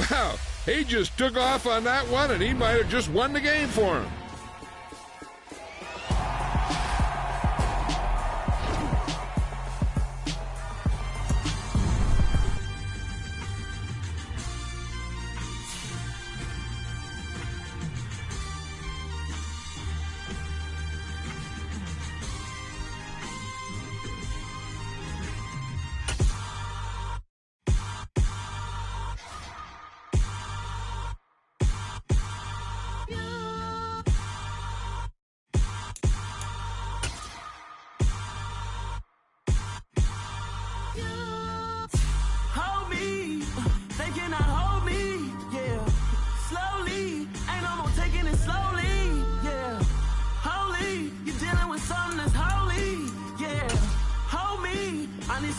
Wow, he just took off on that one, and he might have just won the game for him.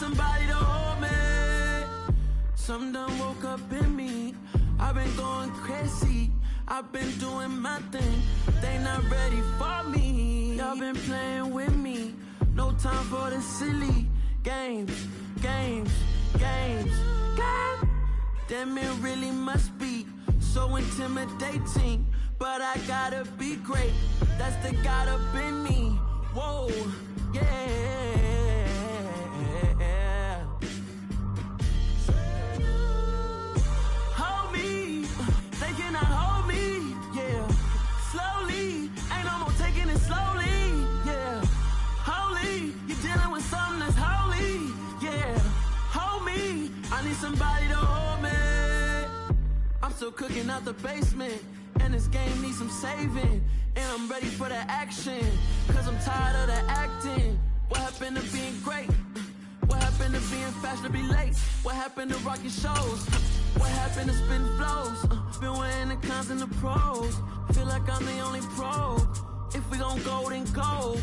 Somebody to hold me. Something done woke up in me. I've been going crazy. I've been doing my thing. They not ready for me. Y'all been playing with me. No time for the silly games. Damn, it really must be so intimidating. But I gotta be great. That's the God up in me. Whoa, yeah. Somebody to hold me. I'm still cooking out the basement, and this game needs some saving. And I'm ready for the action, cause I'm tired of the acting. What happened to being great? What happened to being fashionably late? What happened to rocking shows? What happened to spitting flows? Been wearing the cons and the pros. Feel like I'm the only pro. If we gon' go, then go.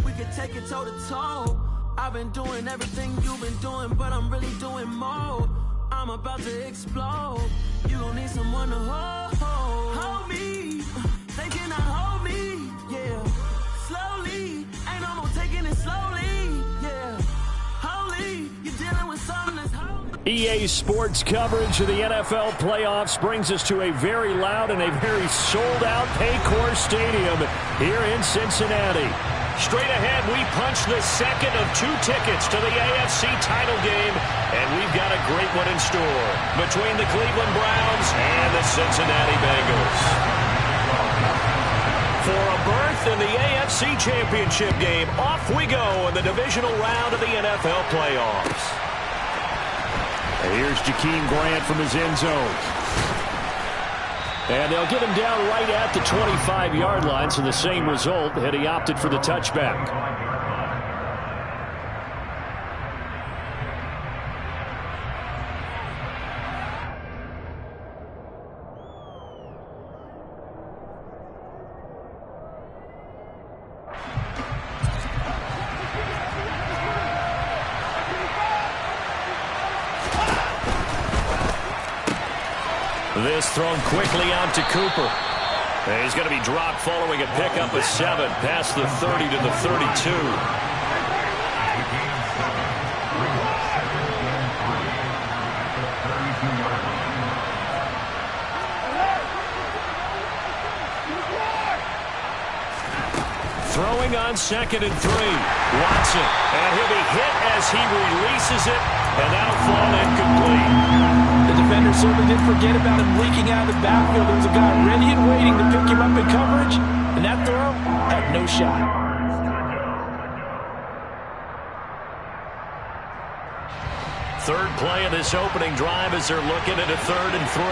We could take it toe to toe. I've been doing everything you've been doing, but I'm really doing more. I'm about to explode. You gon' need someone to hold me. They cannot hold me, yeah. Slowly, ain't no more taking it slowly, yeah. Holy, you're dealing with something that's holy. EA Sports coverage of the NFL playoffs brings us to a very loud and a very sold-out Paycor Stadium here in Cincinnati. Straight ahead, we punch the second of 2 tickets to the AFC title game, and we've got a great one in store between the Cleveland Browns and the Cincinnati Bengals. For a berth in the AFC Championship game, off we go in the divisional round of the NFL playoffs. And here's Jakeem Grant from his end zone. And they'll get him down right at the 25-yard line, so the same result had he opted for the touchback. This thrown quickly out to Cooper. And he's going to be dropped following a pickup of 7 past the 30 to the 32. Throwing on 2nd and 3. Watson. And he'll be hit as he releases it. And that'll fall incomplete. The defender certainly didn't forget about him leaking out of the backfield. There was a guy ready and waiting to pick him up in coverage, and that throw had no shot. Third play of this opening drive as they're looking at a 3rd and 3.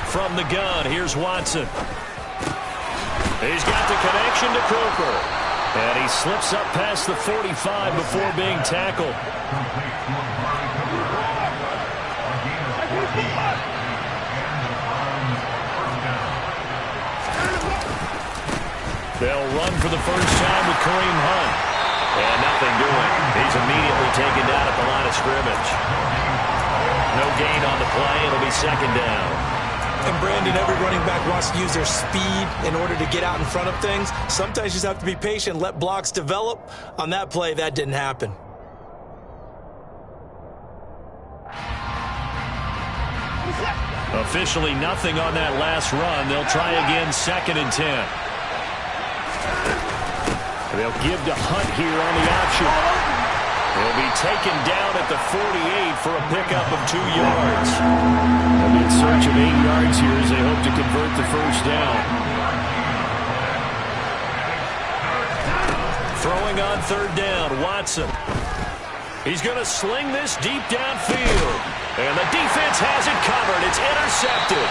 From the gun, here's Watson. He's got the connection to Cooper. And he slips up past the 45 before being tackled. They'll run for the first time with Kareem Hunt. And nothing doing. He's immediately taken down at the line of scrimmage. No gain on the play. It'll be 2nd down. And Brandon, every running back wants to use their speed in order to get out in front of things. Sometimes you just have to be patient, let blocks develop. On that play, that didn't happen. Officially nothing on that last run. They'll try again, 2nd and 10. They'll give to Hunt here on the option. He'll be taken down at the 48 for a pickup of 2 yards. They'll be in search of 8 yards here as they hope to convert the first down. Throwing on 3rd down, Watson. He's going to sling this deep downfield. And the defense has it covered. It's intercepted.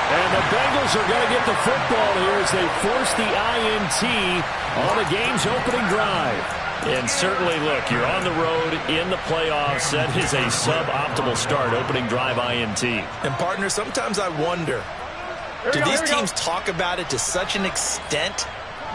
And the Bengals are going to get the football here as they force the INT on the game's opening drive. And certainly, look, you're on the road in the playoffs. That is a suboptimal start, opening drive INT. And, partner, sometimes I wonder, do these teams talk about it to such an extent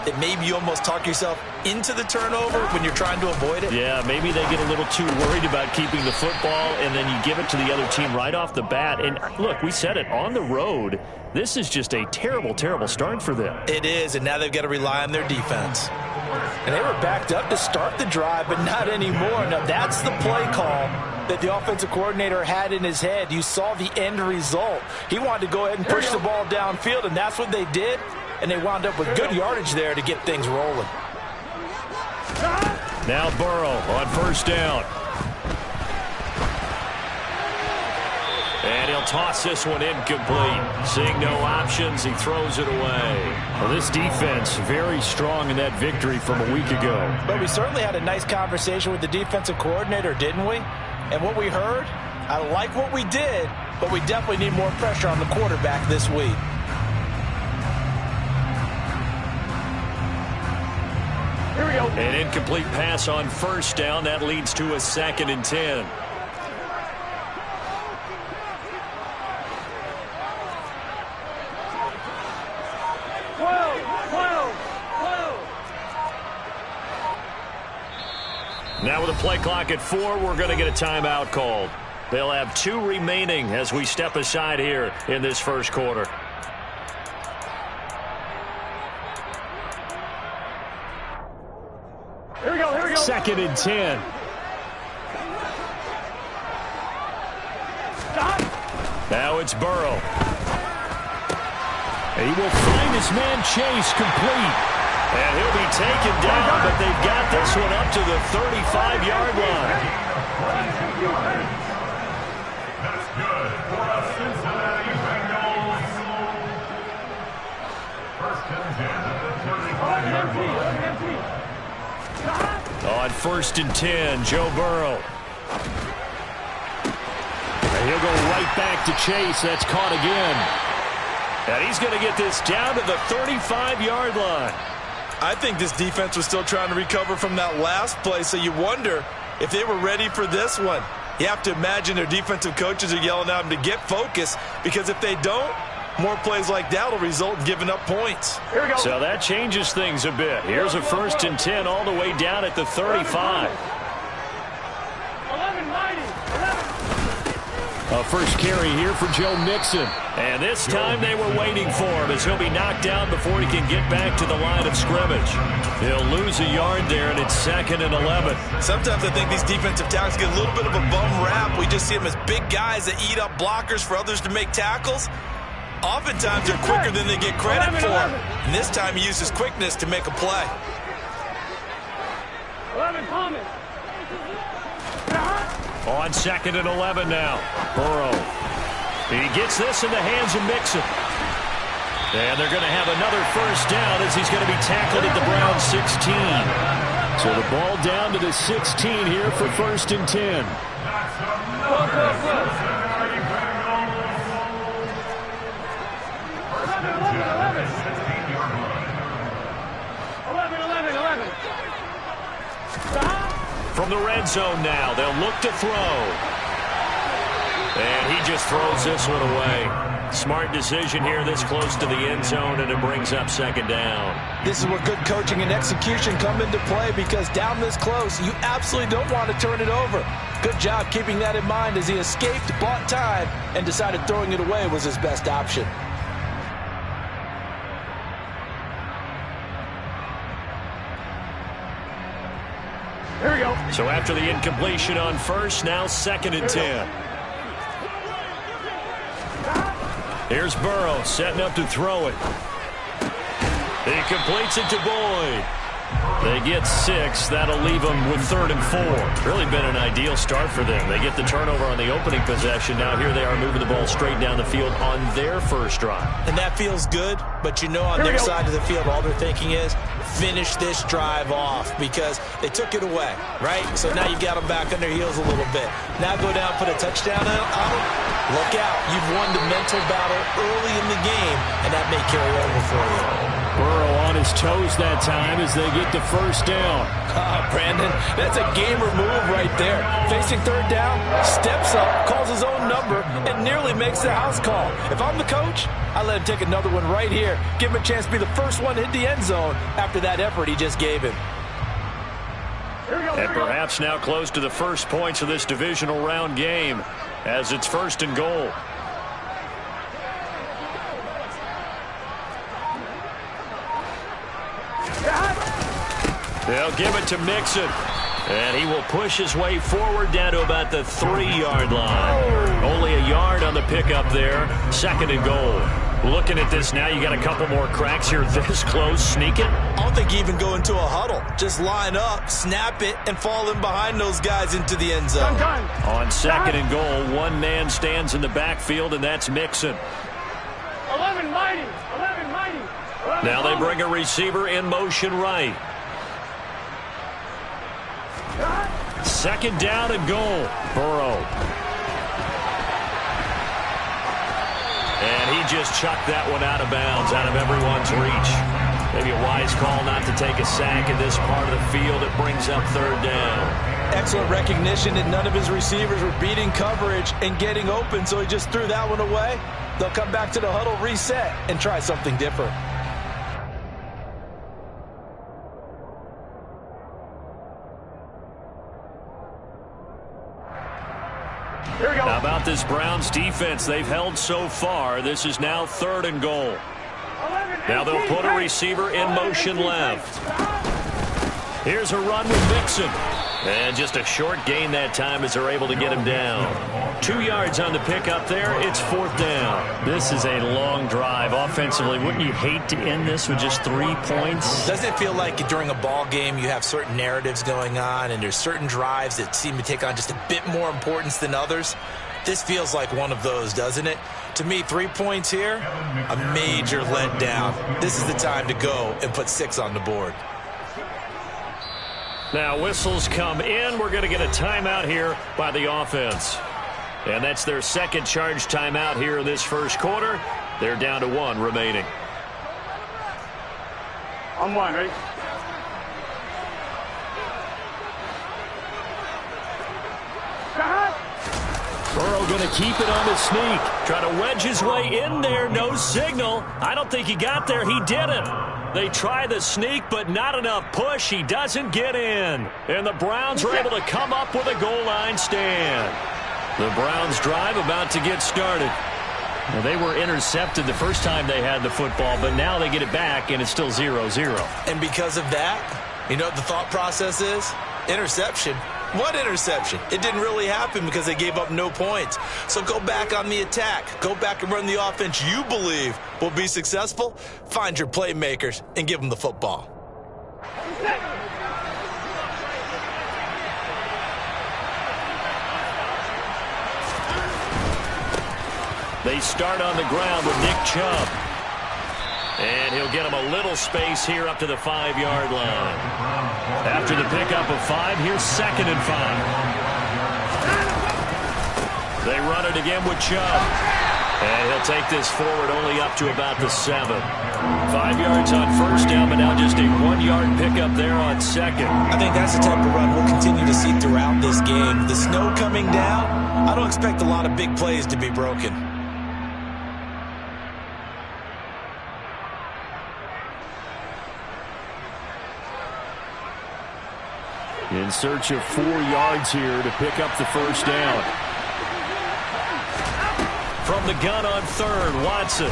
that maybe you almost talk yourself into the turnover when you're trying to avoid it? Yeah, maybe they get a little too worried about keeping the football, and then you give it to the other team right off the bat. And, look, we said it, on the road, this is just a terrible, terrible start for them. It is, and now they've got to rely on their defense. And they were backed up to start the drive, but not anymore. Now, that's the play call that the offensive coordinator had in his head. You saw the end result. He wanted to go ahead and push the ball downfield, and that's what they did. And they wound up with good yardage there to get things rolling. Now Burrow on 1st down. And he'll toss this one incomplete. Seeing no options, he throws it away. Well, this defense very strong in that victory from a week ago. But we certainly had a nice conversation with the defensive coordinator, didn't we? And what we heard, I like what we did, but we definitely need more pressure on the quarterback this week. Here we go. An incomplete pass on 1st down. That leads to a 2nd and 10. Now with a play clock at 4, we're going to get a timeout called. They'll have 2 remaining as we step aside here in this first quarter. Here we go. 2nd and 10. Now it's Burrow. He will find his man Chase complete. And he'll be taken down, but they've got this one up to the 35-yard line. That's good for the Cincinnati Bengals. 1st and 10 at the 35-yard line. On 1st and 10, Joe Burrow. And he'll go right back to Chase. That's caught again. And he's going to get this down to the 35-yard line. I think this defense was still trying to recover from that last play, so you wonder if they were ready for this one. You have to imagine their defensive coaches are yelling at them to get focused, because if they don't, more plays like that will result in giving up points. Here we go. So that changes things a bit. Here's a 1st and 10 all the way down at the 35. 11-90. A first carry here for Joe Mixon. And this time they were waiting for him as he'll be knocked down before he can get back to the line of scrimmage. He'll lose a yard there, and it's 2nd and 11. Sometimes I think these defensive tackles get a little bit of a bum rap. We just see them as big guys that eat up blockers for others to make tackles. Oftentimes they're quicker than they get credit for. And this time he uses quickness to make a play. 11 Thomas. On 2nd and 11 now. Burrow. He gets this in the hands of Mixon. And they're going to have another first down as he's going to be tackled at the Browns 16. So the ball down to the 16 here for 1st and 10. From the red zone now, they'll look to throw. And he just throws this one away. Smart decision here this close to the end zone, and it brings up second down. This is where good coaching and execution come into play, because down this close, you absolutely don't want to turn it over. Good job keeping that in mind as he escaped, bought time, and decided throwing it away was his best option. Here we go. So after the incompletion on first, now 2nd and 10. Here's Burrow setting up to throw it. He completes it to Boyd. They get 6. That'll leave them with 3rd and 4. Really been an ideal start for them. They get the turnover on the opening possession. Now here they are moving the ball straight down the field on their first drive. And that feels good, but you know on their side of the field, all they're thinking is finish this drive off, because they took it away, right? So now you've got them back on their heels a little bit. Now go down, put a touchdown on them. Look out. You've won the mental battle early in the game, and that may carry over for you. Burrow on his toes that time as they get the first down. Brandon, that's a gamer move right there. Facing 3rd down, steps up, calls his own number, and nearly makes the house call. If I'm the coach, I let him take another one right here. Give him a chance to be the first one to hit the end zone after that effort he just gave him. And perhaps now close to the first points of this divisional round game, as it's 1st and goal. They'll give it to Mixon, and he will push his way forward down to about the 3-yard line. Only a yard on the pickup there. 2nd and goal. Looking at this now, you got a couple more cracks here this close. Sneak it. I don't think you even go into a huddle. Just line up, snap it, and fall in behind those guys into the end zone. On 2nd and goal, one man stands in the backfield, and that's Mixon. 11 mighty. Now they bring a receiver in motion right. 2nd down and goal. Burrow. And he just chucked that one out of bounds, out of everyone's reach. Maybe a wise call not to take a sack in this part of the field. It brings up 3rd down. Excellent recognition that none of his receivers were beating coverage and getting open, so he just threw that one away. They'll come back to the huddle, reset, and try something different. How about this Browns defense they've held so far? This is now 3rd and goal. Now they'll put a receiver in motion left. Here's a run with Mixon. And just a short gain that time as they're able to get him down. 2 yards on the pickup there. It's 4th down. This is a long drive offensively. Wouldn't you hate to end this with just 3 points? Doesn't it feel like during a ball game you have certain narratives going on, and there's certain drives that seem to take on just a bit more importance than others? This feels like one of those, doesn't it? To me, 3 points here, a major letdown. This is the time to go and put 6 on the board. Now whistles come in. We're going to get a timeout here by the offense. And that's their 2nd charge timeout here in this first quarter. They're down to 1 remaining. On 1, ready? Burrow going to keep it on the sneak. Trying to wedge his way in there. No signal. I don't think he got there. He didn't. They try the sneak, but not enough push. He doesn't get in. And the Browns are able to come up with a goal line stand. The Browns drive about to get started. Well, they were intercepted the first time they had the football, but now they get it back, and it's still 0-0. And because of that, you know what the thought process is? Interception. What interception? It didn't really happen because they gave up no points. So go back on the attack. Go back and run the offense you believe will be successful. Find your playmakers and give them the football. They start on the ground with Nick Chubb. And he'll get him a little space here up to the 5-yard line. After the pickup of 5, here's 2nd and 5. They run it again with Chubb. And he'll take this forward only up to about the 7. 5 yards on first down, but now just a 1-yard pickup there on 2nd. I think that's the type of run we'll continue to see throughout this game. The snow coming down, I don't expect a lot of big plays to be broken. In search of 4 yards here to pick up the first down. From the gun on third, Watson.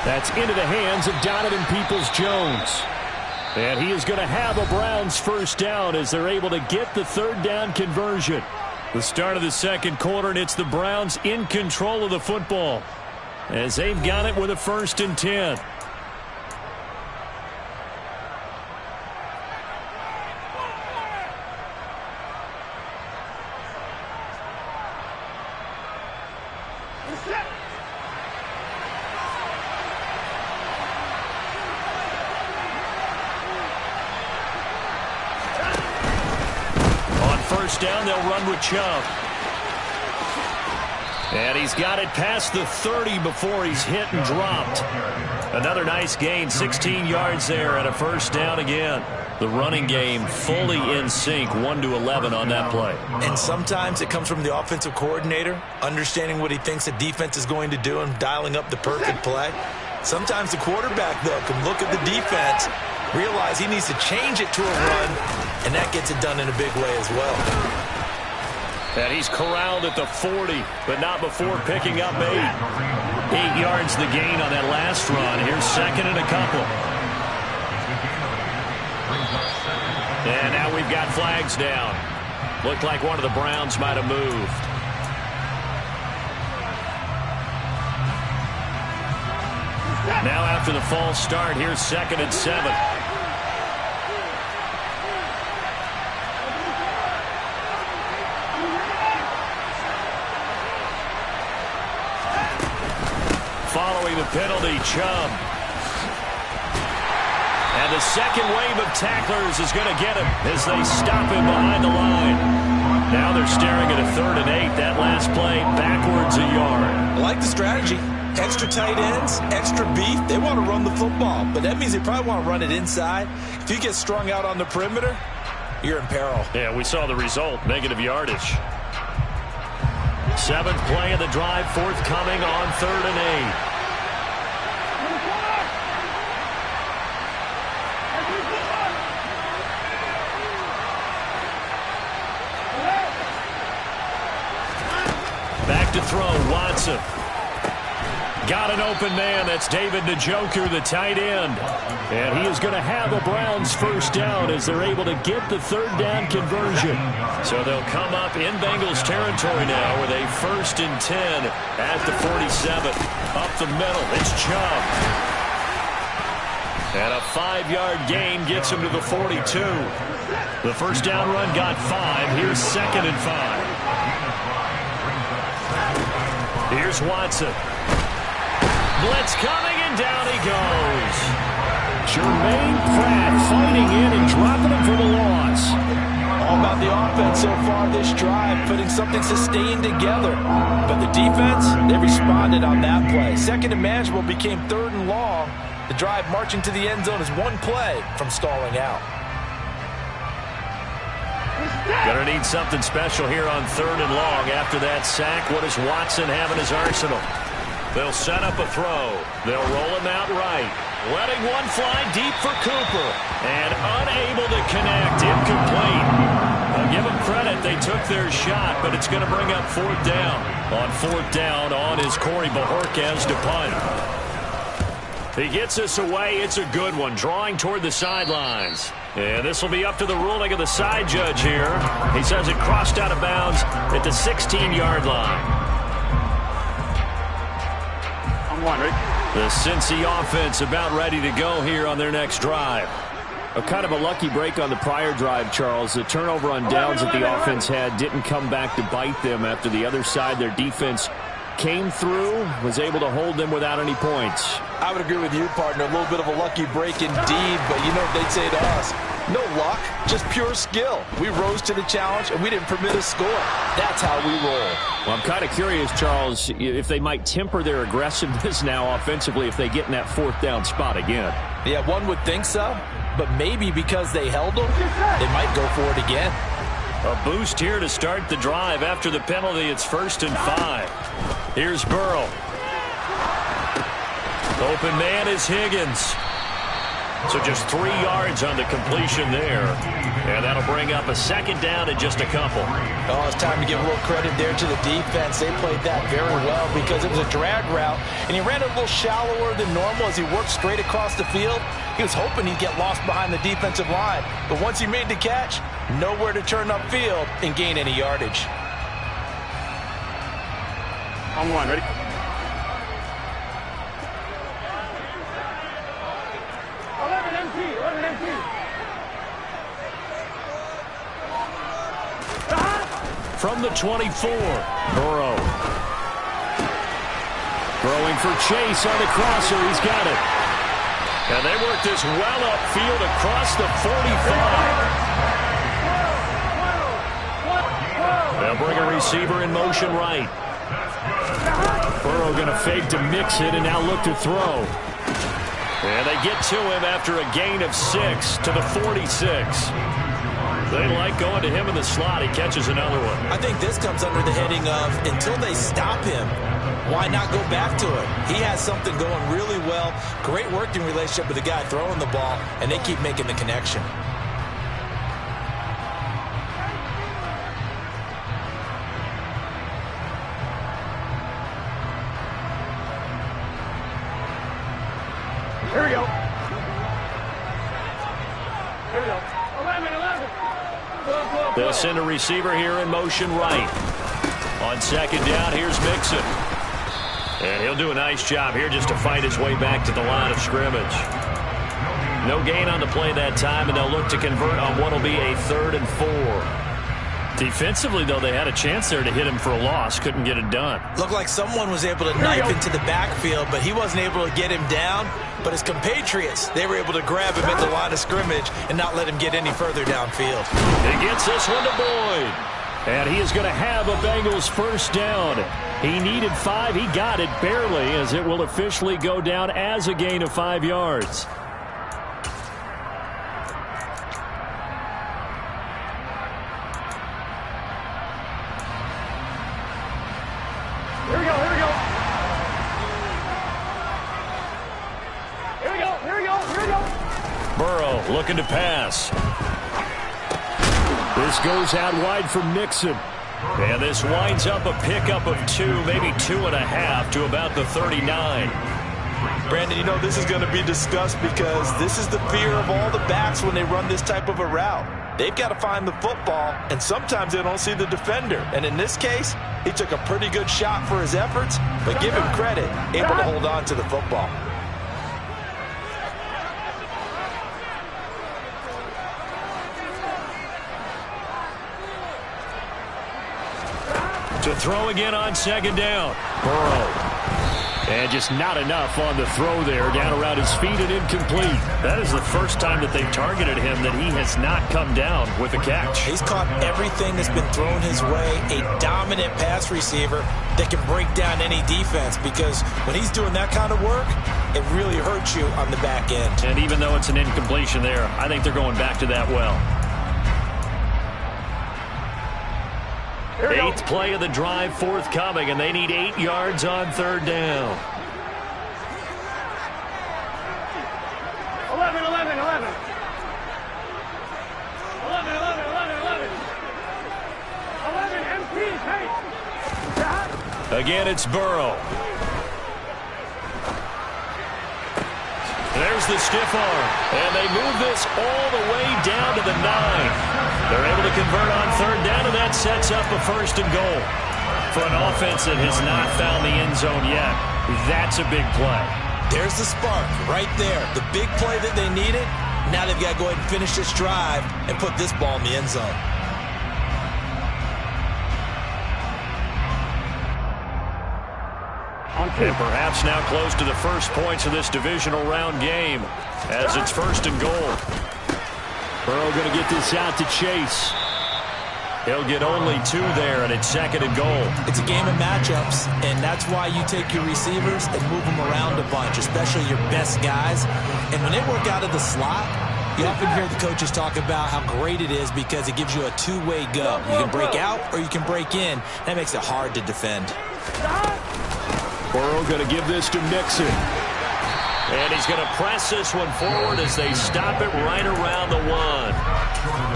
That's into the hands of Donovan Peoples-Jones. And he is going to have a Browns first down as they're able to get the third down conversion. The start of the second quarter, and it's the Browns in control of the football as they've got it with a 1st and 10. First down, they'll run with Chubb. And he's got it past the 30 before he's hit and dropped. Another nice gain, 16 yards there and a first down again. The running game fully in sync, 1-11 on that play. And sometimes it comes from the offensive coordinator, understanding what he thinks the defense is going to do and dialing up the perfect play. Sometimes the quarterback, though, can look at the defense, realize he needs to change it to a run, and that gets it done in a big way as well. And he's corralled at the 40, but not before picking up 8. 8 yards the gain on that last run. Here's second and a couple. And now we've got flags down. Looked like one of the Browns might have moved. Now after the false start, here's 2nd and 7. Following the penalty, Chubb. And the second wave of tacklers is going to get him as they stop him behind the line. Now they're staring at a 3rd and 8. That last play backwards a yard. I like the strategy. Extra tight ends, extra beef. They want to run the football, but that means they probably want to run it inside. If you get strung out on the perimeter, you're in peril. Yeah, we saw the result, negative yardage. 7th play of the drive, forthcoming on 3rd and 8. Back to throw, Watson. Got an open man. That's David Njoku, the tight end. And he is going to have a Browns first down as they're able to get the third down conversion. So they'll come up in Bengals territory now with a 1st and 10 at the 47. Up the middle, it's Chubb. And a 5-yard gain gets him to the 42. The first down run got 5. Here's 2nd and 5. Here's Watson. Blitz coming, and down he goes. Jermaine Pratt fighting in and dropping him for the loss. All about the offense so far this drive, putting something sustained together. But the defense, they responded on that play. 2nd and manageable became 3rd and long. The drive marching to the end zone is one play from stalling out. Gonna need something special here on 3rd and long. After that sack, what does Watson have in his arsenal? They'll set up a throw. They'll roll him out right. Letting one fly deep for Cooper. And unable to connect. Incomplete. I'll give them credit. They took their shot, but it's going to bring up 4th down. On 4th down, on is Corey Bojorquez to punt. He gets us away. It's a good one. Drawing toward the sidelines. And this will be up to the ruling of the side judge here. He says it crossed out of bounds at the 16-yard line. The Cincy offense about ready to go here on their next drive. A kind of a lucky break on the prior drive, Charles. The turnover on downs that the offense had didn't come back to bite them after the other side. Their defense came through, was able to hold them without any points. I would agree with you, partner. A little bit of a lucky break indeed, but you know what they'd say to us? No luck, just pure skill. We rose to the challenge, and we didn't permit a score. That's how we roll. Well, I'm kind of curious, Charles, if they might temper their aggressiveness now offensively if they get in that 4th down spot again. Yeah, one would think so, but maybe because they held them, they might go for it again. A boost here to start the drive. After the penalty, it's 1st and 5. Here's Burrow. Open man is Higgins. So just 3 yards on the completion there. And that'll bring up a 2nd down and just a couple. Oh, it's time to give a little credit there to the defense. They played that very well because it was a drag route, and he ran it a little shallower than normal as he worked straight across the field. He was hoping he'd get lost behind the defensive line. But once he made the catch, nowhere to turn upfield and gain any yardage. On one, ready? From the 24, Burrow. Throwing for Chase on the crosser. He's got it. And they work this well upfield across the 45. They'll bring a receiver in motion right. Burrow going to fake to mix it and now look to throw. And they get to him after a gain of 6 to the 46. They like going to him in the slot. He catches another one. I think this comes under the heading of until they stop him, why not go back to him? He has something going really well. Great working relationship with the guy throwing the ball, and they keep making the connection. Here we go. Here we go. 11. They'll send a receiver here in motion right. On 2nd down, here's Mixon. And he'll do a nice job here just to fight his way back to the line of scrimmage. No gain on the play that time, and they'll look to convert on what will be a 3rd and 4. Defensively, though, they had a chance there to hit him for a loss. Couldn't get it done. Looked like someone was able to knife into the backfield, but he wasn't able to get him down. But his compatriots, they were able to grab him at the line of scrimmage and not let him get any further downfield. He gets this one to Boyd. And he is going to have a Bengals 1st down. He needed 5. He got it barely, as it will officially go down as a gain of 5 yards. Here we go. Burrow looking to pass. This goes out wide for Mixon. And this winds up a pickup of 2, maybe 2.5 to about the 39. Brandon, you know this is going to be discussed because this is the fear of all the backs when they run this type of a route. They've got to find the football, and sometimes they don't see the defender. And in this case, he took a pretty good shot for his efforts, but give him credit, able to hold on to the football. To throw again on 2nd down. Burrow. And just not enough on the throw there. Down around his feet and incomplete. That is the first time that they've targeted him that he has not come down with a catch. He's caught everything that's been thrown his way. A dominant pass receiver that can break down any defense, because when he's doing that kind of work, it really hurts you on the back end. And even though it's an incompletion there, I think they're going back to that well. 8th play of the drive forthcoming, and they need 8 yards on 3rd down. 11. 11, empty, hey. Again, it's Burrow. There's the stiff arm, and they move this all the way down to the 9. They're able to convert on 3rd down, and that sets up a 1st and goal. For an offense that has not found the end zone yet, that's a big play. There's the spark right there. The big play that they needed. Now they've got to go ahead and finish this drive and put this ball in the end zone. And perhaps now close to the first points of this divisional round game, as it's 1st and goal. Burrow going to get this out to Chase. He'll get only 2 there, and it's 2nd and goal. It's a game of matchups, and that's why you take your receivers and move them around a bunch, especially your best guys. And when they work out of the slot, You often hear the coaches talk about how great it is because it gives you a two-way go. You can break out or you can break in. That makes it hard to defend. Burrow going to give this to Mixon. And he's going to press this one forward as they stop it right around the 1.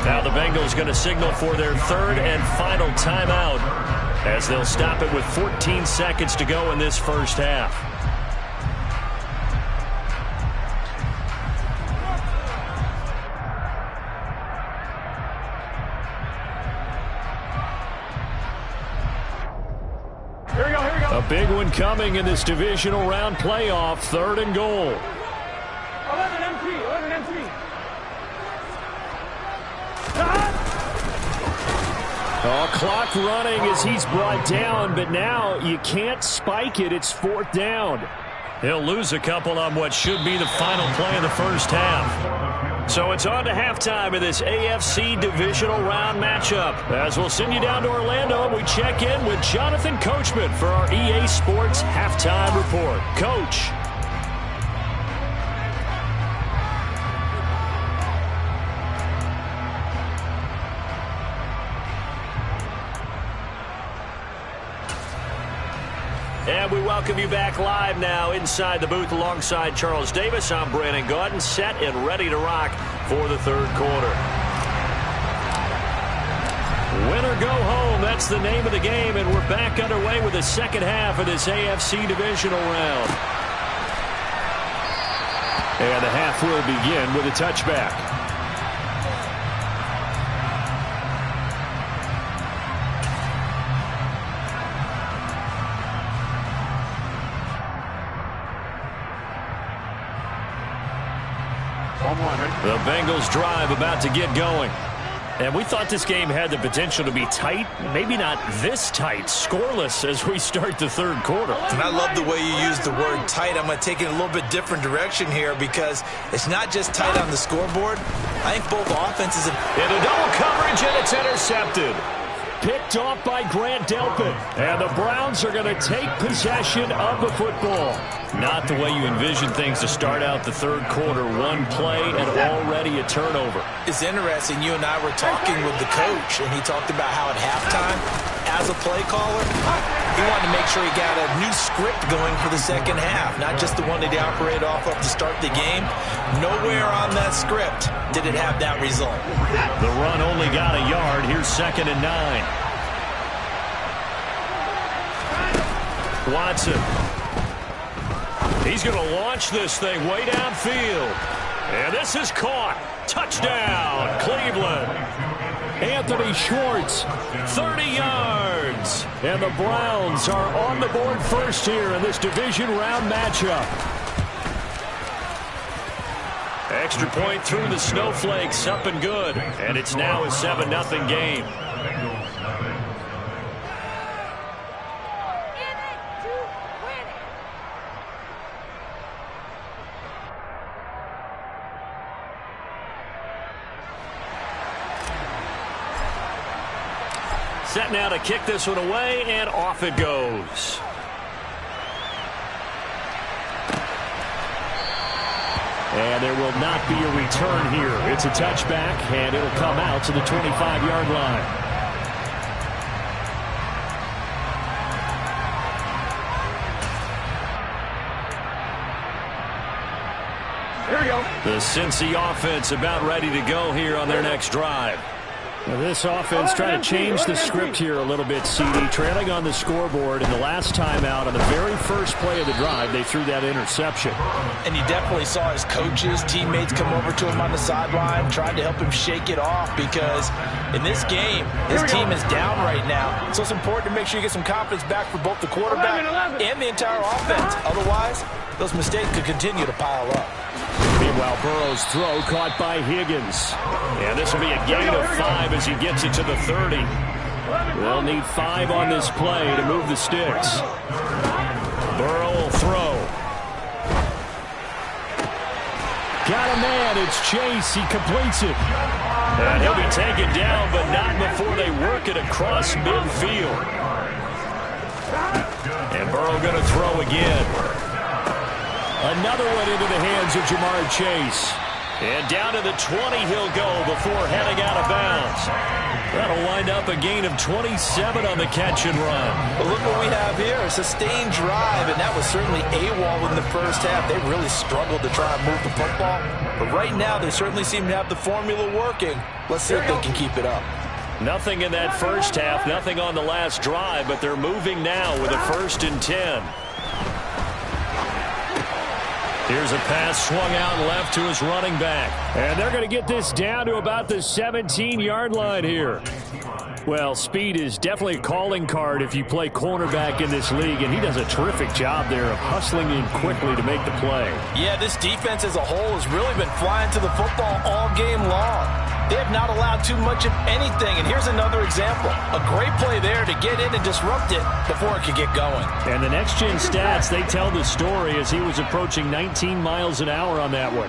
Now the Bengals going to signal for their third and final timeout as they'll stop it with 14 seconds to go in this first half. A big one coming in this divisional round playoff, 3rd and goal. 11 MT. Oh, clock running as he's brought down, but now you can't spike it. It's 4th down. He'll lose a couple on what should be the final play of the first half. So it's on to halftime of this AFC divisional round matchup. As we'll send you down to Orlando, and we check in with Jonathan Coachman for our EA Sports Halftime Report. Coach. And we welcome you back live now inside the booth alongside Charles Davis. I'm Brandon Gaudin, set and ready to rock for the third quarter. Win or go home, that's the name of the game, and we're back underway with the second half of this AFC divisional round. And the half will begin with a touchback. The Bengals drive about to get going. And we thought this game had the potential to be tight, maybe not this tight, scoreless as we start the third quarter. And I love the way you use the word tight. I'm going to take it a little bit different direction here because it's not just tight on the scoreboard. I think both offenses have... Into double coverage, and it's intercepted. Picked off by Grant Delpit. And the Browns are going to take possession of the football. Not the way you envision things to start out the third quarter. One play and already a turnover. It's interesting. You and I were talking with the coach, and he talked about how at halftime, as a play caller, he wanted to make sure he got a new script going for the second half, not just the one that he operated off of to start the game. Nowhere on that script did it have that result. The run only got a yard. Here's 2nd and 9. Watson. He's going to launch this thing way downfield. And this is caught. Touchdown, Cleveland. Anthony Schwartz, 30 yards. And the Browns are on the board first here in this division round matchup. Extra point through the snowflakes, up and good. And it's now a 7-0 game. Set now to kick this one away, and off it goes. And there will not be a return here. It's a touchback, and it'll come out to the 25-yard line. Here we go. The Cincy offense about ready to go here on their next drive. Now this offense trying to change the script here a little bit, CD. Trailing on the scoreboard in the last timeout on the very first play of the drive, they threw that interception. And you definitely saw his coaches, teammates come over to him on the sideline, trying to help him shake it off because in this game, his team is down right now. So it's important to make sure you get some confidence back for both the quarterback and the entire offense. Otherwise, those mistakes could continue to pile up. Meanwhile, Burrow's throw caught by Higgins. And this will be a gain of 5 as he gets it to the 30. They'll need 5 on this play to move the sticks. Burrow will throw. Got a man. It's Chase. He completes it. And he'll be taken down, but not before they work it across midfield. And Burrow going to throw again. Another one into the hands of Jamar Chase. And down to the 20 he'll go before heading out of bounds. That'll wind up a gain of 27 on the catch and run. Well, look what we have here. A sustained drive, and that was certainly AWOL in the first half. They really struggled to try and move the football. But right now, they certainly seem to have the formula working. Let's see if they can keep it up. Nothing in that first half, nothing on the last drive, but they're moving now with a 1st and 10. Here's a pass swung out left to his running back. And they're going to get this down to about the 17-yard line here. Well, speed is definitely a calling card if you play cornerback in this league, and he does a terrific job there of hustling in quickly to make the play. Yeah, this defense as a whole has really been flying to the football all game long. They have not allowed too much of anything, and here's another example. A great play there to get in and disrupt it before it could get going. And the next-gen stats, they tell the story as he was approaching 19 miles an hour on that one.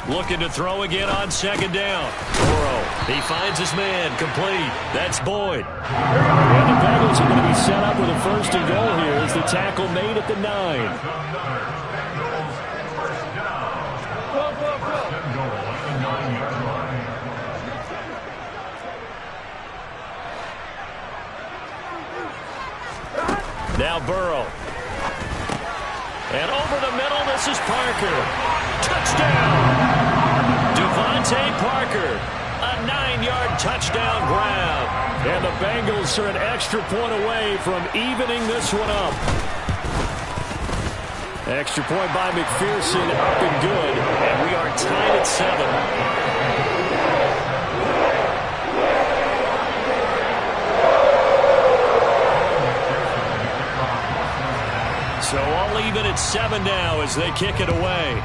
Looking to throw again on 2nd down. Burrow, he finds his man, complete. That's Boyd. And the Bengals are going to be set up with a 1st and goal here as the tackle made at the 9. Now Burrow. And over the middle, this is Parker. Touchdown! Devontae Parker. A 9-yard touchdown grab. And the Bengals are an extra point away from evening this one up. Extra point by McPherson, up and good. And we are tied at 7. So all even at 7 now as they kick it away.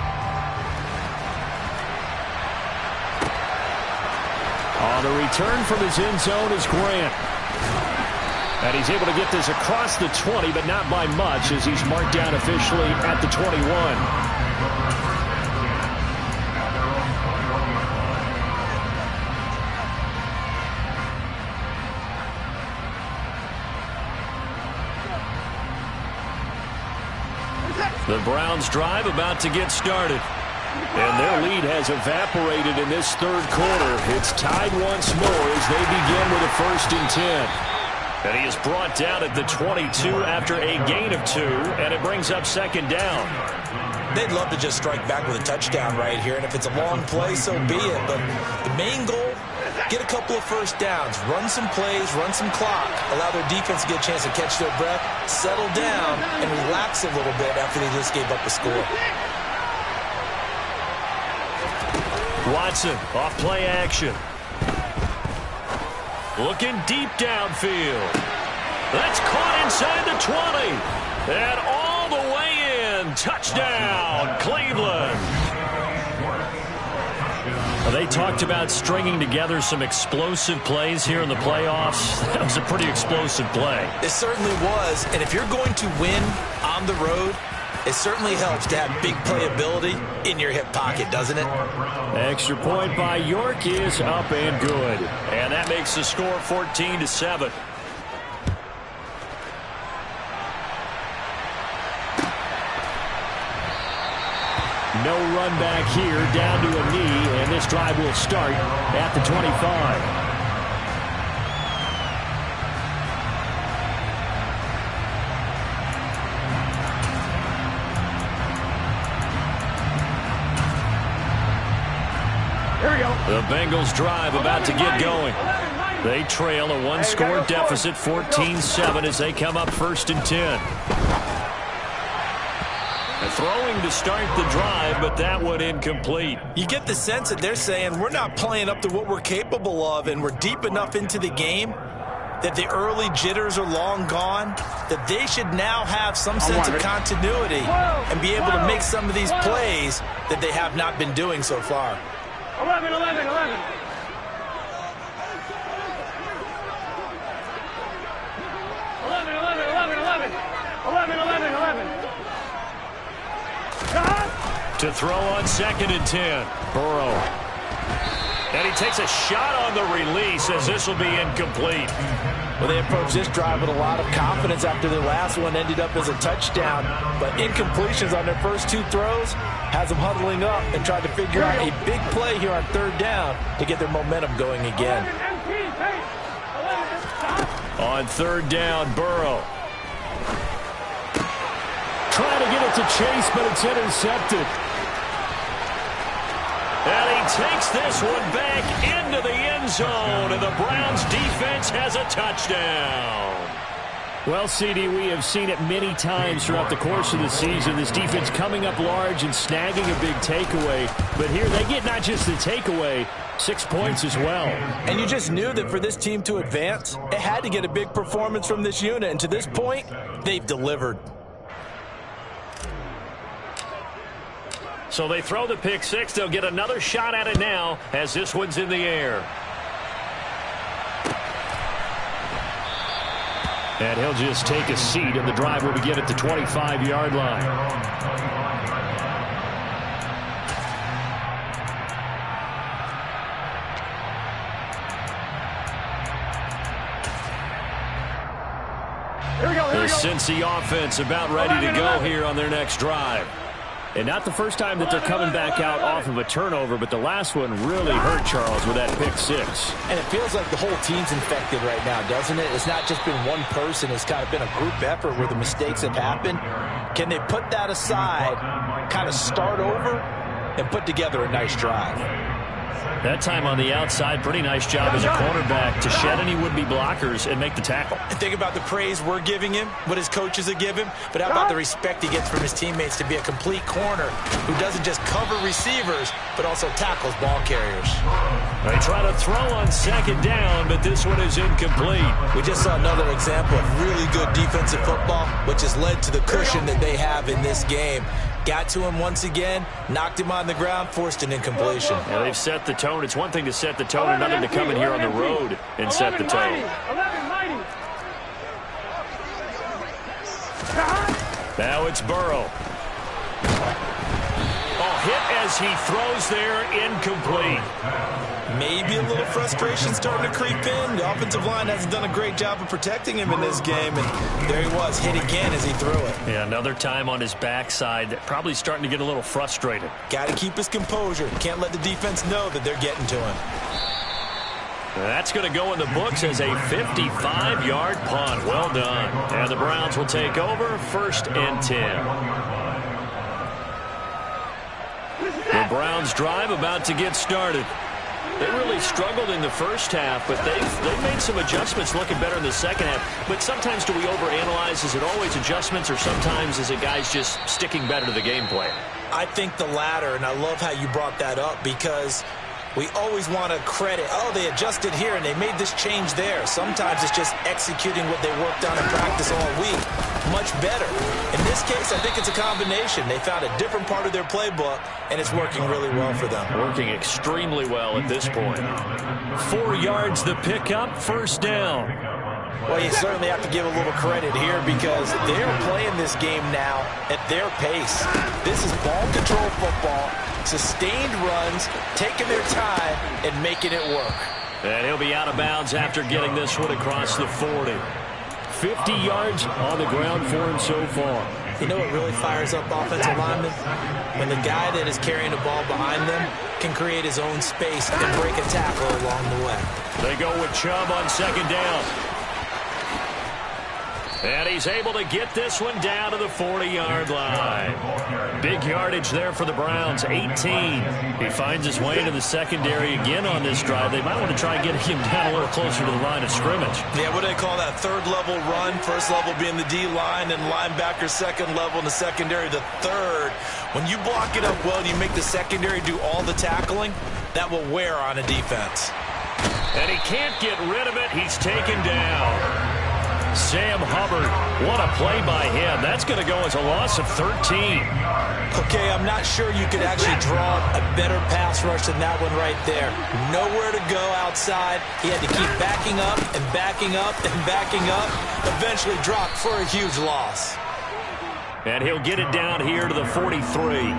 On the return from his end zone is Grant. And he's able to get this across the 20, but not by much as he's marked down officially at the 21. The Browns drive about to get started. And their lead has evaporated in this 3rd quarter. It's tied once more as they begin with a 1st and 10. And he is brought down at the 22 after a gain of 2, and it brings up 2nd down. They'd love to just strike back with a touchdown right here, and if it's a long play, so be it. But the main goal, get a couple of 1st downs, run some plays, run some clock, allow their defense to get a chance to catch their breath, settle down, and relax a little bit after they just gave up a score. Watson, off play action. Looking deep downfield. That's caught inside the 20. And all the way in. Touchdown, Cleveland. They talked about stringing together some explosive plays here in the playoffs. That was a pretty explosive play. It certainly was. And if you're going to win on the road, it certainly helps to have big playability in your hip pocket, doesn't it? Extra point by York is up and good. And that makes the score 14-7. No run back here, down to a knee, and this drive will start at the 25. The Bengals drive about to get going. They trail a 1-score deficit, 14-7, as they come up 1st and 10. Throwing to start the drive, but that one incomplete. You get the sense that they're saying we're not playing up to what we're capable of, and we're deep enough into the game that the early jitters are long gone, that they should now have some sense of continuity and be able to make some of these plays that they have not been doing so far. 11. 11. To throw on 2nd and 10. Burrow. And he takes a shot on the release as this will be incomplete. Well, they approached this drive with a lot of confidence after their last one ended up as a touchdown. But incompletions on their first 2 throws has them huddling up and trying to figure out a big play here on 3rd down to get their momentum going again. On 3rd down, Burrow. Trying to get it to Chase, but it's intercepted. And he takes this one back into the end zone, and the Browns defense has a touchdown. Well, CD, we have seen it many times throughout the course of the season. This defense coming up large and snagging a big takeaway. But here they get not just the takeaway, 6 points as well. And you just knew that for this team to advance, it had to get a big performance from this unit. And to this point, they've delivered. So they throw the pick 6. They'll get another shot at it now as this one's in the air. And he'll just take a seat, and the drive will begin at the 25-yard line. The Cincy offense about ready to go here on their next drive. And not the first time that they're coming back out off of a turnover, but the last one really hurt Charles with that pick 6. And it feels like the whole team's infected right now, doesn't it? It's not just been one person. It's kind of been a group effort where the mistakes have happened. Can they put that aside, kind of start over, and put together a nice drive? That time on the outside, pretty nice job as a cornerback to shed any would-be blockers and make the tackle. And think about the praise we're giving him, what his coaches are giving, but how about the respect he gets from his teammates to be a complete corner who doesn't just cover receivers, but also tackles ball carriers. They try to throw on 2nd down, but this one is incomplete. We just saw another example of really good defensive football, which has led to the cushion that they have in this game. Got to him once again, knocked him on the ground, forced an incompletion. Yeah, they've set the tone. It's one thing to set the tone, another to come in here on the road and set the tone. Now it's Burrow. Hit as he throws there, incomplete. Maybe a little frustration starting to creep in. The offensive line hasn't done a great job of protecting him in this game, and there he was, hit again as he threw it. Yeah, another time on his backside, probably starting to get a little frustrated. Got to keep his composure. Can't let the defense know that they're getting to him. That's going to go in the books as a 55-yard punt. Well done. And the Browns will take over, 1st and 10. The Browns drive about to get started. They really struggled in the first half, but they've made some adjustments looking better in the second half. But sometimes do we overanalyze? Is it always adjustments, or sometimes is it guys just sticking better to the game plan? I think the latter, and I love how you brought that up because we always want to credit, oh, they adjusted here and they made this change there. Sometimes it's just executing what they worked on in practice all week much better. In this case, I think it's a combination. They found a different part of their playbook, and it's working really well for them. Working extremely well at this point. 4 yards the pickup, 1st down. Well, you certainly have to give a little credit here because they're playing this game now at their pace. This is ball control football, sustained runs, taking their time, and making it work. And he'll be out of bounds after getting this one across the 40. 50 yards on the ground for him so far. You know what really fires up offensive linemen? When the guy that is carrying the ball behind them can create his own space and break a tackle along the way. They go with Chubb on 2nd down. And he's able to get this one down to the 40-yard line. Big yardage there for the Browns, 18. He finds his way into the secondary again on this drive. They might want to try and get him down a little closer to the line of scrimmage. Yeah, what do they call that? 3rd level run. 1st level being the D-line, and linebacker 2nd level in the secondary, the 3rd. When you block it up well and you make the secondary do all the tackling, that will wear on a defense. And he can't get rid of it. He's taken down. Sam Hubbard, what a play by him. That's going to go as a loss of 13. Okay, I'm not sure you could actually draw a better pass rush than that one right there. Nowhere to go outside. He had to keep backing up and backing up and backing up. Eventually dropped for a huge loss. And he'll get it down here to the 43.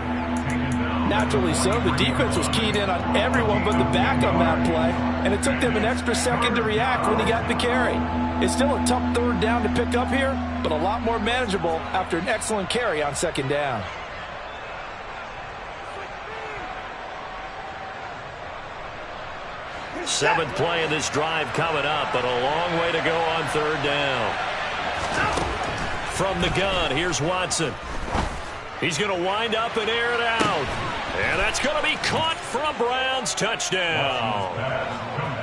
Naturally so. The defense was keyed in on everyone but the back on that play, and it took them an extra second to react when he got the carry. It's still a tough third down to pick up here, but a lot more manageable after an excellent carry on second down. Seventh play of this drive coming up, but a long way to go on third down. From the gun, here's Watson. He's going to wind up and air it out. And that's going to be caught for a Browns touchdown.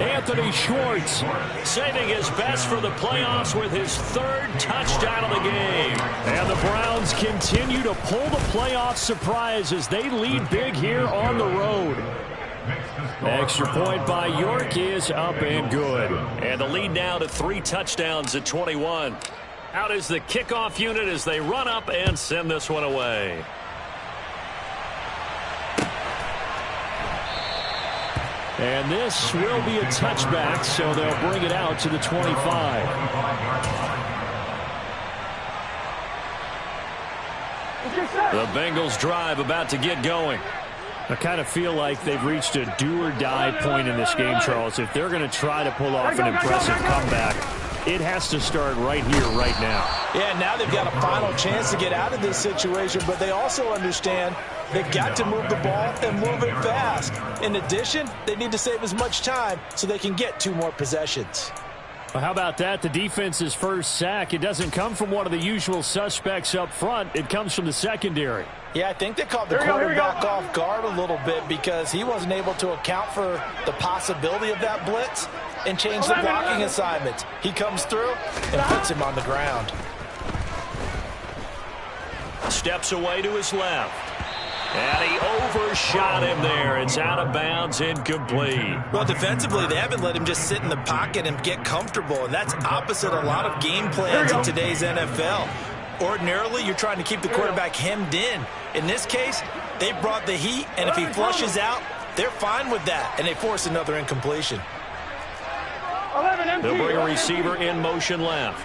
Anthony Schwartz saving his best for the playoffs with his third touchdown of the game. And the Browns continue to pull the playoff surprise as they lead big here on the road. Extra point by York is up and good. And the lead now to 3 touchdowns at 21. Out is the kickoff unit as they run up and send this one away. And this will be a touchback, so they'll bring it out to the 25. The Bengals drive about to get going. I kind of feel like they've reached a do-or-die point in this game, Charles. If they're going to try to pull off an impressive comeback, it has to start right here, right now. Yeah, now they've got a final chance to get out of this situation, but they also understand they've got to move the ball and move it fast. In addition, they need to save as much time so they can get 2 more possessions. Well, how about that? The defense's first sack. It doesn't come from one of the usual suspects up front. It comes from the secondary. Yeah, I think they caught the quarterback off guard a little bit because he wasn't able to account for the possibility of that blitz and change the blocking assignments. He comes through and puts him on the ground. Steps away to his left. And he overshot him there. It's out of bounds, incomplete. Well, defensively, they haven't let him just sit in the pocket and get comfortable, and that's opposite a lot of game plans in today's NFL. Ordinarily, you're trying to keep the quarterback hemmed in. In this case, they brought the heat, and if he flushes out, they're fine with that, and they force another incompletion. They'll bring a receiver in motion left.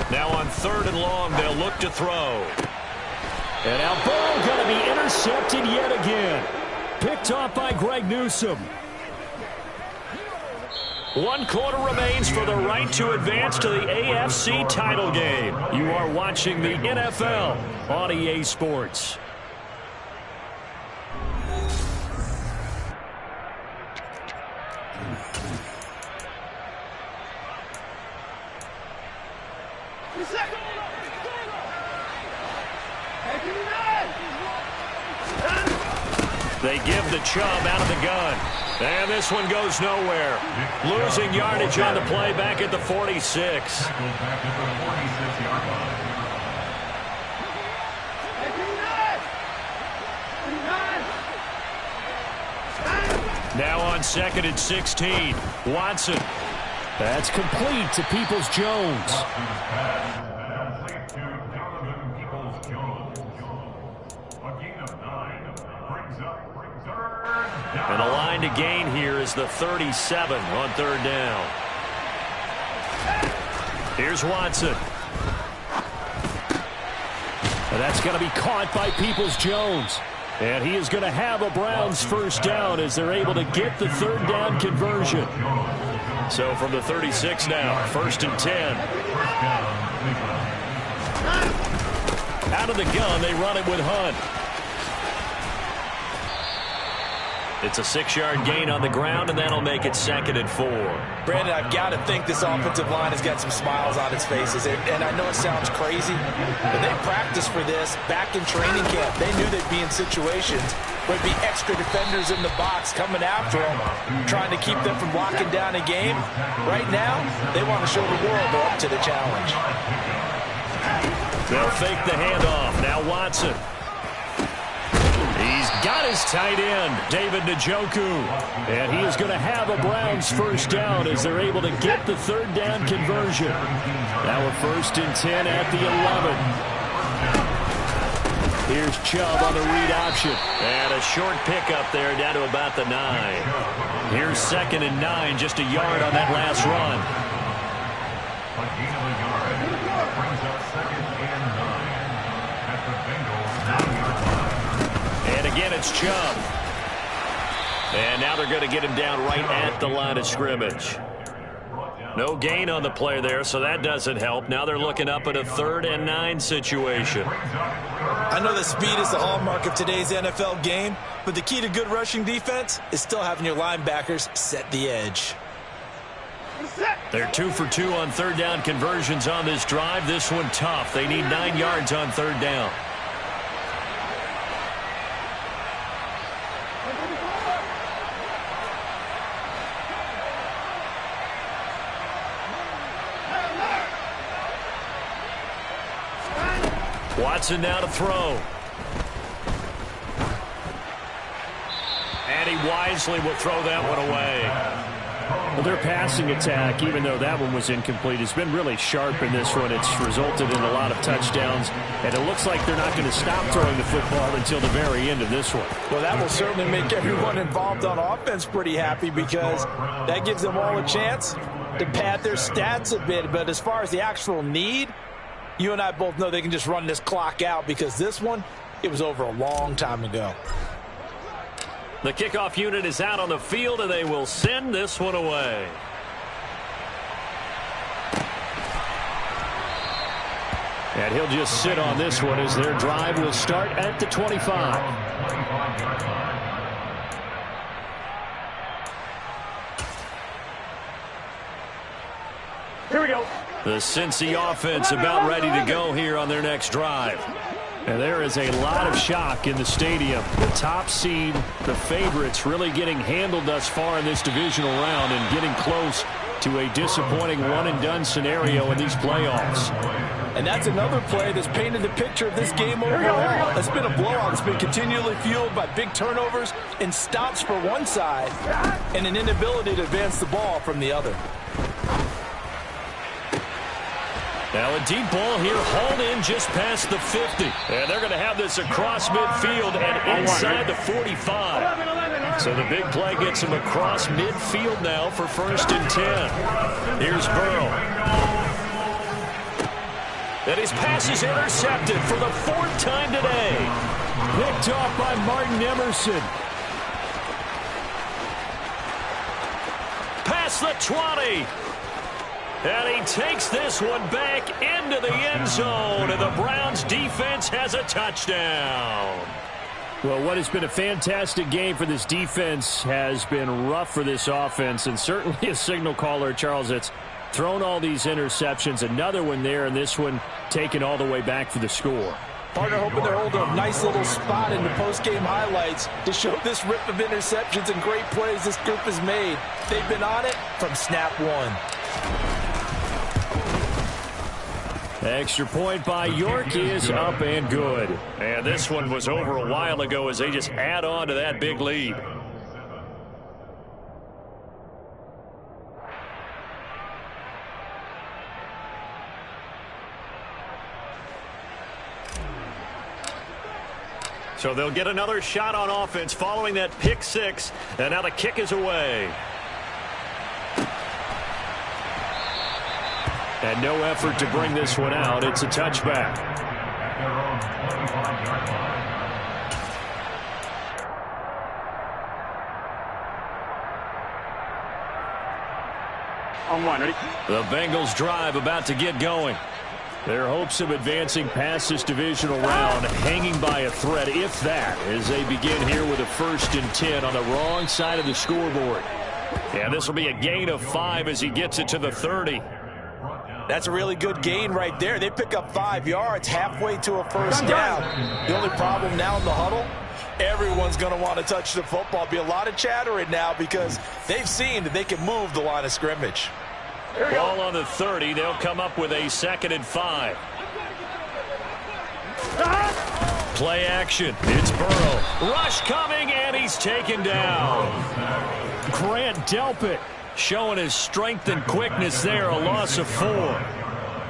Now on 3rd and long, they'll look to throw. And now ball going to be intercepted yet again. Picked off by Greg Newsome. 1 quarter remains for the right to advance to the AFC title game. You are watching the NFL on EA Sports. They give the Chubb out of the gun. And this one goes nowhere. Losing yardage on the play back at the 46. Now on 2nd and 16. Watson. That's complete to Peoples-Jones. And the line to gain here is the 37 on 3rd down. Here's Watson. And that's going to be caught by Peoples-Jones. And he is going to have a Browns first down as they're able to get the 3rd down conversion. So from the 36 now, 1st and 10. Out of the gun, they run it with Hunt. It's a 6-yard gain on the ground, and that'll make it 2nd and 4. Brandon, I've got to think this offensive line has got some smiles on its faces. And I know it sounds crazy, but they practiced for this back in training camp. They knew they'd be in situations where there'd be extra defenders in the box coming after them, trying to keep them from locking down a game. Right now, they want to show the world they're up to the challenge. They'll fake the handoff. Now Watson. He's got his tight end, David Njoku. And he is going to have a Browns first down as they're able to get the 3rd down conversion. Now a 1st and 10 at the 11. Here's Chubb on the read option. And a short pickup there down to about the 9. Here's 2nd and 9, just a yard on that last run. again, it's Chubb. And now they're going to get him down right at the line of scrimmage. No gain on the play there, so that doesn't help. Now they're looking up at a 3rd and 9 situation. I know that speed is the hallmark of today's NFL game, but the key to good rushing defense is still having your linebackers set the edge. They're 2 for 2 on 3rd down conversions on this drive. This one tough. They need 9 yards on 3rd down. Watson now to throw. And he wisely will throw that one away. Well, their passing attack, even though that one was incomplete, has been really sharp in this one. It's resulted in a lot of touchdowns, and it looks like they're not going to stop throwing the football until the very end of this one. Well, that will certainly make everyone involved on offense pretty happy because that gives them all a chance to pad their stats a bit. But as far as the actual need, you and I both know they can just run this clock out because this one, it was over a long time ago. The kickoff unit is out on the field, and they will send this one away. And he'll just sit on this one as their drive will start at the 25. Here we go. The Cincy offense about ready to go here on their next drive. And there is a lot of shock in the stadium. The top seed, the favorites, really getting handled thus far in this divisional round and getting close to a disappointing one-and-done scenario in these playoffs. And that's another play that's painted the picture of this game overall. It's been a blowout. It's been continually fueled by big turnovers and stops for one side and an inability to advance the ball from the other. Now a deep ball here, hauled in just past the 50. And they're going to have this across midfield and inside the 45. So the big play gets him across midfield now for 1st and 10. Here's Burrow. And his pass is intercepted for the 4th time today. Picked off by Martin Emerson. Past the 20. And he takes this one back into the end zone, and the Browns defense has a touchdown. Well, what has been a fantastic game for this defense has been rough for this offense, and certainly a signal caller, Charles, that's thrown all these interceptions. Another one there, and this one taken all the way back for the score. Partner hoping they're holding a nice little spot in the post-game highlights to show this rip of interceptions and great plays this group has made. They've been on it from snap one. Extra point by York is up and good. And this one was over a while ago as they just add on to that big lead. So they'll get another shot on offense following that pick 6. And now the kick is away. And no effort to bring this one out. It's a touchback. On one, ready? The Bengals drive about to get going. Their hopes of advancing past this divisional round hanging by a thread, if that, as they begin here with a 1st and 10 on the wrong side of the scoreboard. Yeah, this will be a gain of 5 as he gets it to the 30. That's a really good gain right there. They pick up 5 yards halfway to a 1st down. The only problem now in the huddle, everyone's going to want to touch the football. Be a lot of chattering now because they've seen that they can move the line of scrimmage. Ball on the 30. They'll come up with a 2nd and 5. Play action. It's Burrow. Rush coming, and he's taken down. Grant Delpit showing his strength and quickness there, a loss of 4.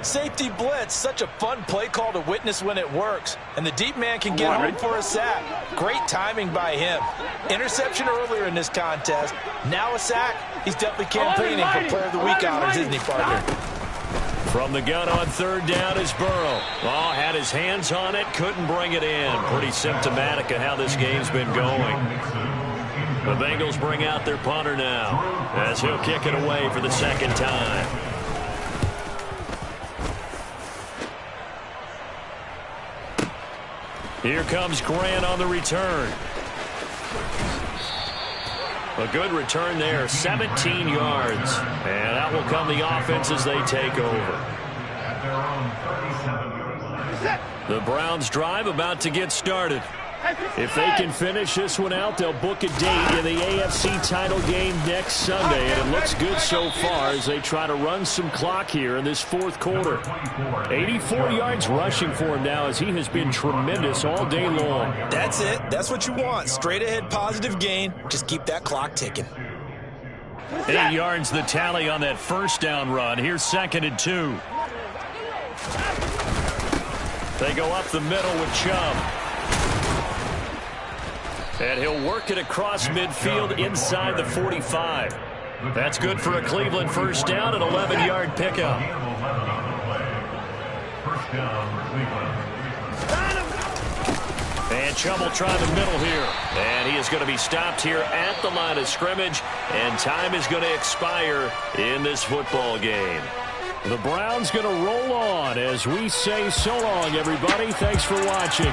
Safety blitz, such a fun play call to witness when it works. And the deep man can get home for a sack. Great timing by him. Interception earlier in this contest. Now a sack. He's definitely campaigning for Player of the Week honors, isn't he, partner? From the gun on third down is Burrow. Oh, had his hands on it, couldn't bring it in. Pretty symptomatic of how this game's been going. The Bengals bring out their punter now as he'll kick it away for the second time. Here comes Grant on the return. A good return there, 17 yards. And that will come the offense as they take over. The Browns drive about to get started. If they can finish this one out, they'll book a date in the AFC title game next Sunday. And it looks good so far as they try to run some clock here in this fourth quarter. 84 yards rushing for him now as he has been tremendous all day long. That's it. That's what you want. Straight ahead positive gain. Just keep that clock ticking. 8 yards the tally on that first down run. Here's 2nd and 2. They go up the middle with Chubb. And he'll work it across midfield inside the 45. That's good for a Cleveland first down, an 11-yard pickup. And Chubb will try the middle here. And he is going to be stopped here at the line of scrimmage. And time is going to expire in this football game. The Browns going to roll on as we say so long, everybody. Thanks for watching.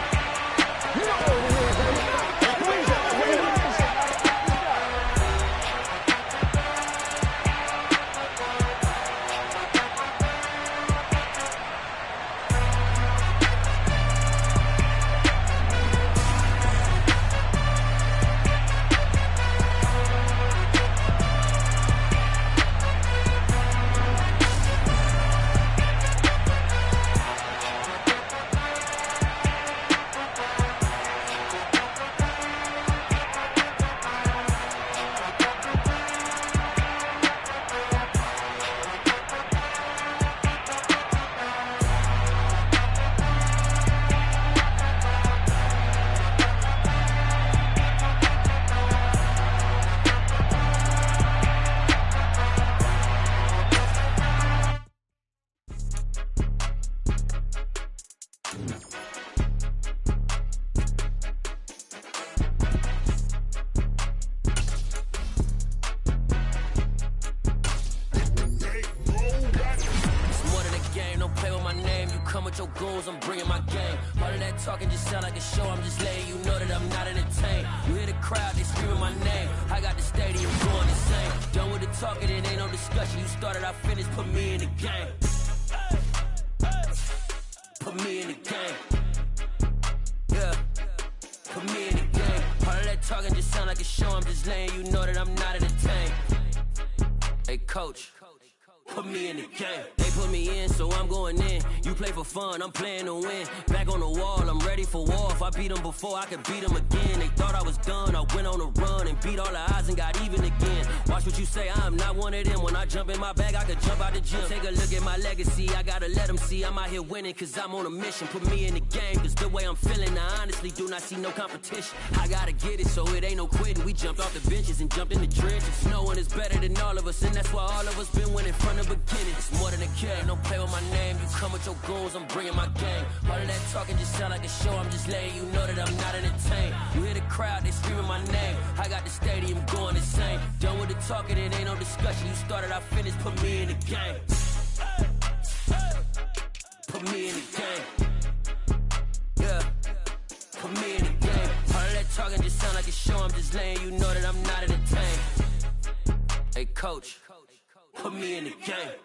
I'm bringing my game. All of that talking just sound like a show. I'm just letting you know that I'm not entertained. You hear the crowd, they screaming my name. I got the stadium going insane. Done with the talking, it ain't no discussion. You started, I finished, put me in the game. Put me in the game. Yeah. Put me in the game. All of that talking just sound like a show. I'm just letting you know that I'm not entertained. Hey, coach. Put me in the game. They put me in, so I'm going in. You play for fun, I'm playing to win. Back on the wall, I'm ready for war. If I beat them before, I could beat them again. They thought I was done, I went on a run and beat all the odds and got even again. Watch what you say, I'm not one of them. When I jump in my bag, I could jump out the gym. Take a look at my legacy, I gotta let them see I'm out here winning, cause I'm on a mission. Put me in the game, cause the way I'm feeling, I honestly do not see no competition. I gotta get it, so it ain't no quitting. We jumped off the benches and jumped in the trenches. No one is better than all of us, and that's why all of us been winning from the beginning. It's more than a game, don't play with my name. You come with your goons, I'm bringing my game. All of that talking just sound like a show. I'm just letting you know that I'm not entertained. You hear the crowd, they screaming my name. I got the stadium going insane. Done with the talking, it ain't no discussion. You started, I finished, put me in the game. Put me in the game. Yeah. Put me in the game. All of that talking just sound like a show. I'm just letting you know that I'm not entertained. Hey, coach. Put me in the game.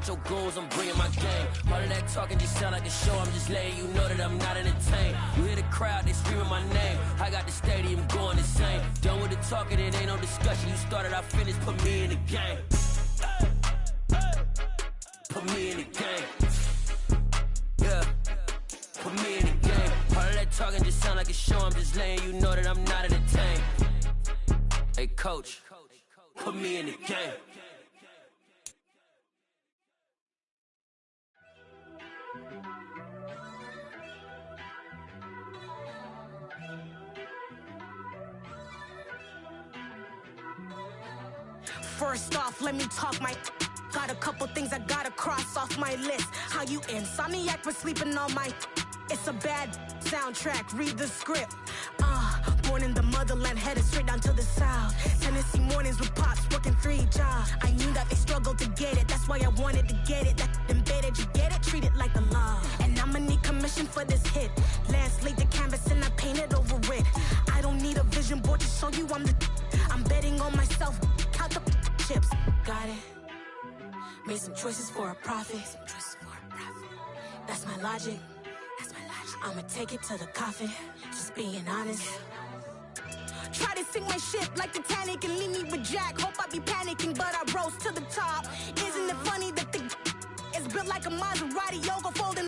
Your goals, I'm bringing my game. All of that talking just sound like a show. I'm just letting you know that I'm not entertained. You hear the crowd, they screaming my name. I got the stadium going insane. Done with the talking, it ain't no discussion. You started, I finished, put me in the game. put me in the game. Yeah, put me in the game. All that talking just sound like a show. I'm just letting you know that I'm not entertained. Hey, coach, put me in the game. First off, let me talk my. Got a couple things I gotta cross off my list. How you insomniac for sleeping on my. It's a bad soundtrack, read the script. Born in the motherland, headed straight down to the south. Tennessee mornings with pops, working 3 jobs. I knew that they struggled to get it, that's why I wanted to get it. That embedded, you get it, treat it like the law. And I'ma need commission for this hit. Lance laid the canvas and I painted over it. I don't need a vision board to show you I'm betting on myself, count the chips. Got it. Made some choices for a profit. That's my logic. I'ma take it to the coffin. Just being honest. Try to sink my ship like Titanic and leave me with Jack. Hope I be panicking, but I rose to the top. Isn't it funny that the is built like a Maserati yoga folding?